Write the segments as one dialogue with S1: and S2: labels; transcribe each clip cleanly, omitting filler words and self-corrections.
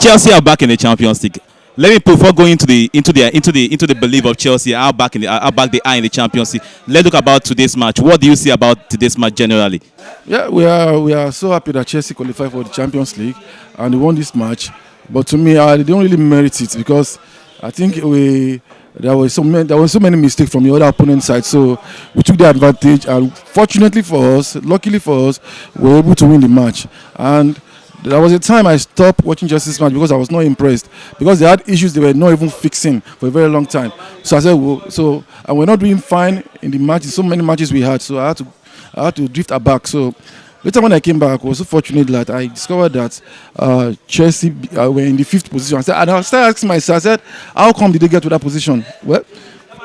S1: Chelsea are back in the Champions League. Let me before going into the belief of Chelsea, how back they are in the Champions League. Let's look about today's match. What do you see about today's match generally?
S2: Yeah, we are so happy that Chelsea qualified for the Champions League and they won this match. But to me, they don't really merit it because I think there were so many mistakes from the other opponent side. So we took the advantage, and fortunately for us, luckily for us, we were able to win the match. And there was a time I stopped watching Chelsea's match because I was not impressed because they had issues they were not even fixing for a very long time. So I said, well, and we're not doing fine in the matches. So many matches we had, so I had to drift back. So later when I came back, I was so fortunate that I discovered that Chelsea were in the fifth position. And I started asking myself, I said, how come did they get to that position? Well,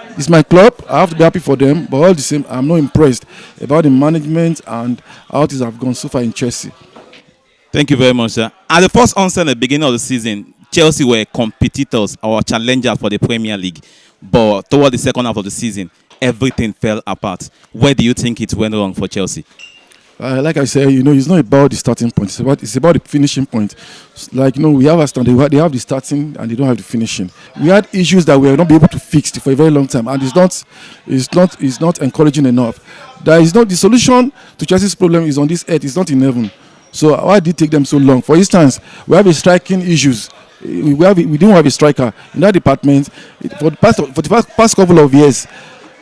S2: it's my club. I have to be happy for them, but all the same, I'm not impressed about the management and how things have gone so far in Chelsea.
S1: Thank you very much, sir. At the first onset at the beginning of the season, Chelsea were competitors or challengers for the Premier League. But toward the second half of the season, everything fell apart. Where do you think it went wrong for Chelsea?
S2: Like I said, it's not about the starting point. It's about the finishing point. Like we have a standard. They have the starting and they don't have the finishing. We had issues that we were not be able to fix for a very long time, and it's not encouraging enough. There is not the solution to Chelsea's problem is on this earth. It's not in heaven. So why did it take them so long? For instance, we have a striking issues. We didn't have a striker in that department for the past couple of years.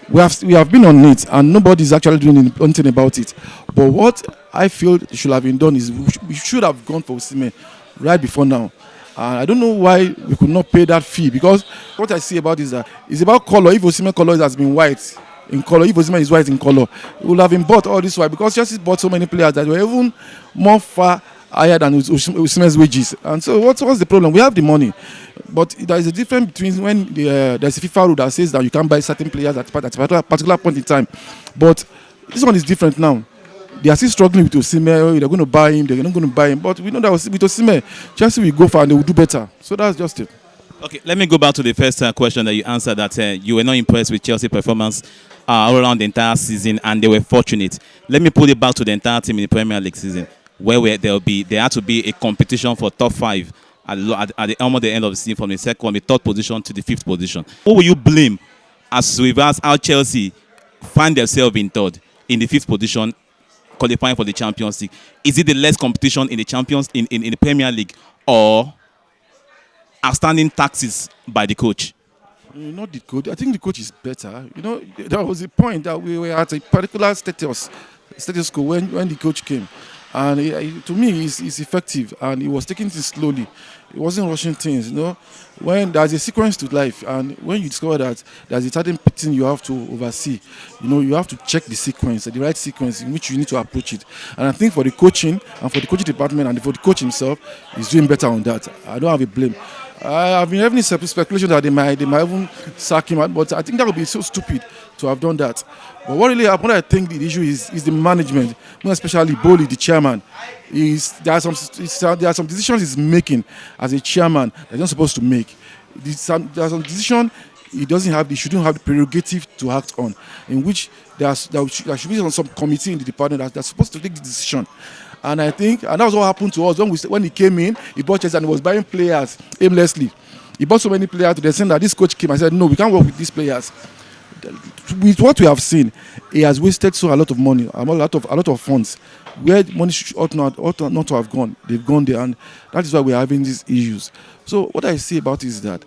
S2: We have been on it, and nobody is actually doing anything about it. But what I feel should have been done is we should have gone for Osimhen right before now. I don't know why we could not pay that fee, because what I see about is that it's about color. If Osimhen color has been white in color, if Osimhen is white in color, it would have been bought all this while, because Chelsea bought so many players that were even more far higher than Osimhen's wages. And so what's the problem? We have the money, but there is a difference between when there's a FIFA rule that says that you can't buy certain players at a particular point in time. But this one is different now. They are still struggling with Osimhen. They're going to buy him. They're not going to buy him. But we know that with Osimhen, Chelsea will go far and they will do better. So that's just it.
S1: Okay, let me go back to the first question that you answered, that you were not impressed with Chelsea performance all around the entire season, and they were fortunate. Let me put it back to the entire team in the Premier League season, where there had to be a competition for top five at almost the end of the season, from the third position to the fifth position. Who will you blame as regards how Chelsea find themselves in third, in the fifth position, qualifying for the Champions League? Is it the less competition in the in the Premier League, or outstanding taxes by the coach?
S2: Not the coach. I think the coach is better. There was a point that we were at a particular status quo when the coach came. And to me, he's effective, and he was taking things slowly. He wasn't rushing things. When there's a sequence to life, and when you discover that there's a certain thing you have to oversee, you have to check the sequence, the right sequence in which you need to approach it. And I think for the coaching and for the coaching department and for the coach himself, he's doing better on that. I don't have a blame. I've been having speculation that they might even sack him, but I think that would be so stupid to have done that. But what really happened, I think the issue is the management, more especially Boli, the chairman. There are some decisions he's making as a chairman that he's not supposed to make. There are some decisions he shouldn't have the prerogative to act on, in which there should be some committee in the department that's supposed to take the decision. And I think, and that was what happened to us when he came in. He bought Chelsea and he was buying players aimlessly. He bought so many players to the extent that this coach came and said, "No, we can't work with these players." With what we have seen, he has wasted a lot of money, a lot of funds, where money ought not to have gone. They've gone there, and that is why we're having these issues. So what I say about it is that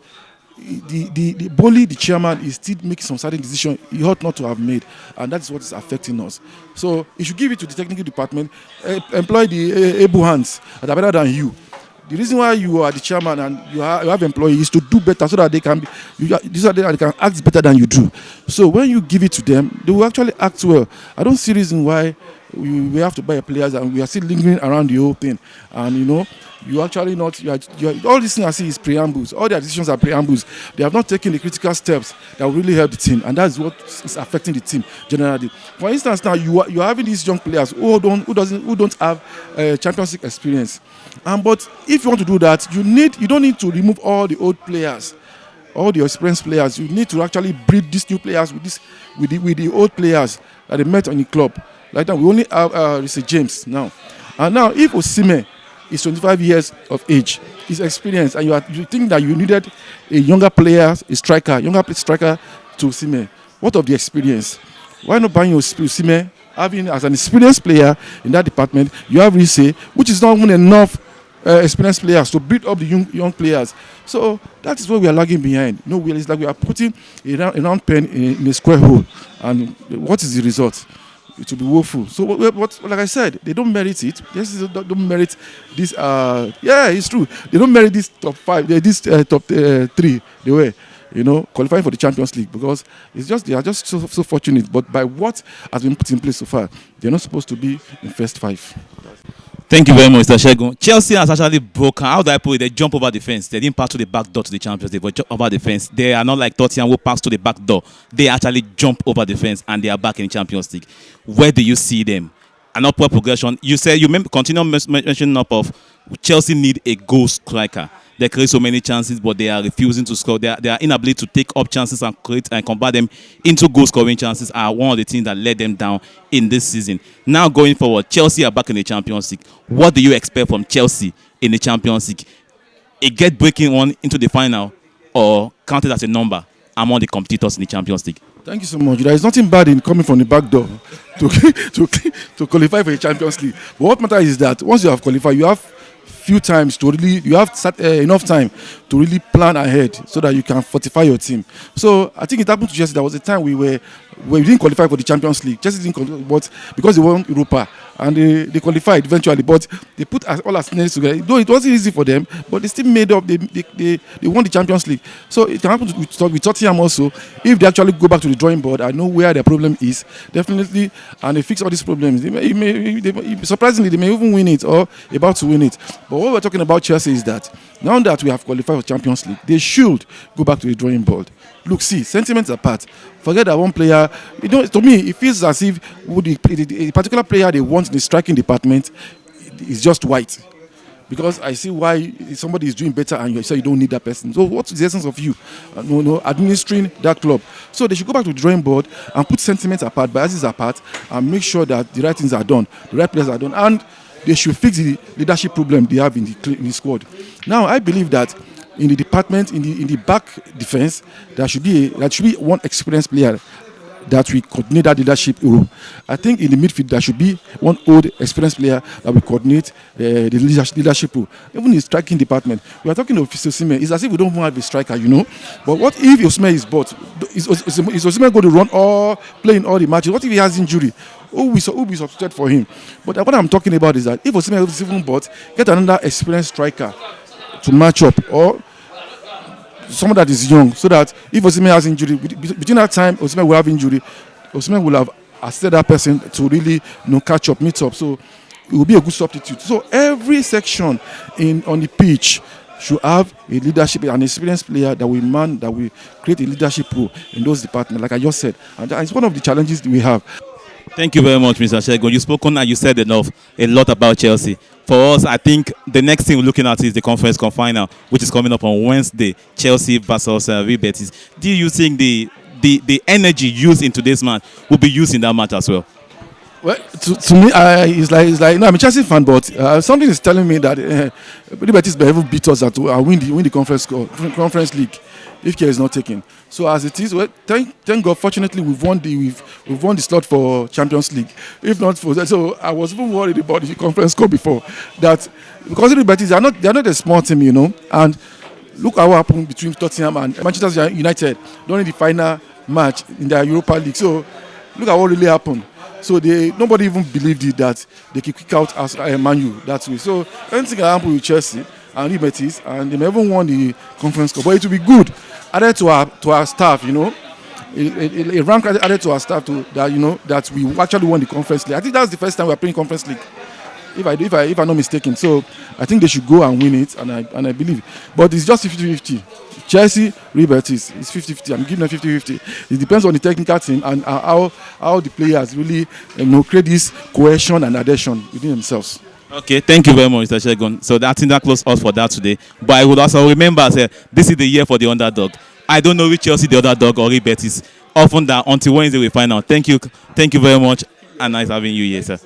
S2: the Boli, the chairman, is still making some certain decision he ought not to have made, and that's what is affecting us. So he should give it to the technical department, employ the able hands that are better than you. The reason why you are the chairman and you have employees is to do better, so that they can act better than you do. So when you give it to them, they will actually act well. I don't see reason why we have to buy players and we are still lingering around the whole thing. And you actually not. All these things I see is preambles. All their decisions are preambles. They have not taken the critical steps that will really help the team, and that's what is affecting the team generally. For instance, now you are having these young players who don't have Champions League experience. But if you want to do that, you don't need to remove all the old players, all the experienced players. You need to actually breed these new players with the old players that they met on the club. Like that, we only have James now. And now, if Osimhen is 25 years of age, is experience, and you think that you needed a younger striker to Osimhen. What of the experience? Why not buying Osimhen, having as an experienced player in that department? You have Rise, which is not even enough experienced players to build up the young players. So that is what we are lagging behind. It's like we are putting a round pen in a square hole, and what is the result? It will be woeful. So, like I said, they don't merit it. Don't merit this. Yeah, it's true. They don't merit this top five. This top three. They were, qualifying for the Champions League, because they are just so fortunate. But by what has been put in place so far, they're not supposed to be in first five.
S1: Thank you very much, Mr. Shegun. Chelsea has actually broken. How do I put it? They jump over the fence. They didn't pass to the back door to the Champions League, but jump over the fence. They are not like Tottenham who pass to the back door. They actually jump over the fence and they are back in the Champions League. Where do you see them? An upward progression. You said continue mentioning up of Chelsea need a goal striker. They create so many chances, but they are refusing to score. Their inability to take up chances and create and convert them into goal scoring chances are one of the things that let them down in this season. Now going forward, Chelsea are back in the Champions League. What do you expect from Chelsea in the Champions League? A get breaking one into the final, or counted as a number among the competitors in the Champions League?
S2: Thank you so much. There is nothing bad in coming from the back door to qualify for the Champions League. But what matters is that once you have qualified, you have enough time to really plan ahead so that you can fortify your team. So I think it happened to Chelsea. There was a time we didn't qualify for the Champions League. Chelsea didn't qualify, but because they won Europa and they qualified eventually, but they put all our synergies together. Though it wasn't easy for them, but they still made up. They won the Champions League. So it can happen with Tottenham also. If they actually go back to the drawing board, I know where their problem is definitely, and they fix all these problems. Surprisingly, they may even win it or about to win it. But what we're talking about Chelsea is that now that we have qualified for Champions League, they should go back to the drawing board. Look, see, sentiments apart. Forget that one player. To me, it feels as if a particular player they want in the striking department is just white. Because I see why somebody is doing better and you say you don't need that person. So what's the essence of you administering that club? So they should go back to the drawing board and put sentiments apart, biases apart, and make sure that the right things are done, the right players are done, and they should fix the leadership problem they have in the squad. Now, I believe that in the department, in the back defense, there should be one experienced player that will coordinate that leadership role. I think in the midfield there should be one old experienced player that will coordinate the leadership role. Even in the striking department, we are talking of Osimhen. It's as if we don't have a striker, But what if Osimhen is bought? Is Osimhen going to run or play in all the matches? What if he has injury? Who will be substituted for him? But what I'm talking about is that if Osimhen is even bought, get another experienced striker to match up, or someone that is young, so that if Osimhen has injury, between that time Osimhen will have injury, Osimhen will have assisted that person to really catch up, meet up. So it will be a good substitute. So every section on the pitch should have a leadership, an experienced player that will create a leadership role in those departments, like I just said. And that is one of the challenges that we have.
S1: Thank you very much, Mr. Shegun. You've spoken and you said a lot about Chelsea. For us, I think the next thing we're looking at is the Conference Cup final, which is coming up on Wednesday. Chelsea versus Real Betis. Do you think the energy used in today's match will be used in that match as well?
S2: Well, to me, it's like I'm a Chelsea fan, but something is telling me that Real Betis may even beat us and win the Conference League if care is not taken. So as it is, well, thank God. Fortunately, we've won the slot for Champions League. If not for that, so I was even worried about the Conference Cup before that, because Real Betis they're not a small team, And look at what happened between Tottenham and Manchester United during the final match in the Europa League. So look at what really happened. So nobody even believed it that they could kick out as Man U that way. So anything can happen with Chelsea and Real Betis, and they may even won the Conference Cup. But it will be good added to our staff, a rank added to our staff that we actually won the Conference League. I think that's the first time we're playing Conference League, if I'm not mistaken. So I think they should go and win it, and I believe. But it's just 50-50. Chelsea, Real Betis, it's 50-50. I'm giving them 50-50. It depends on the technical team and how the players really create this cohesion and adhesion within themselves.
S1: Okay, thank you very much, Mr. Shegun. So that close us for that today. But I would also remember, this is the year for the underdog. I don't know which Chelsea the underdog or Real Betis. Often that until Wednesday we find out. Thank you very much, and nice having you here, sir.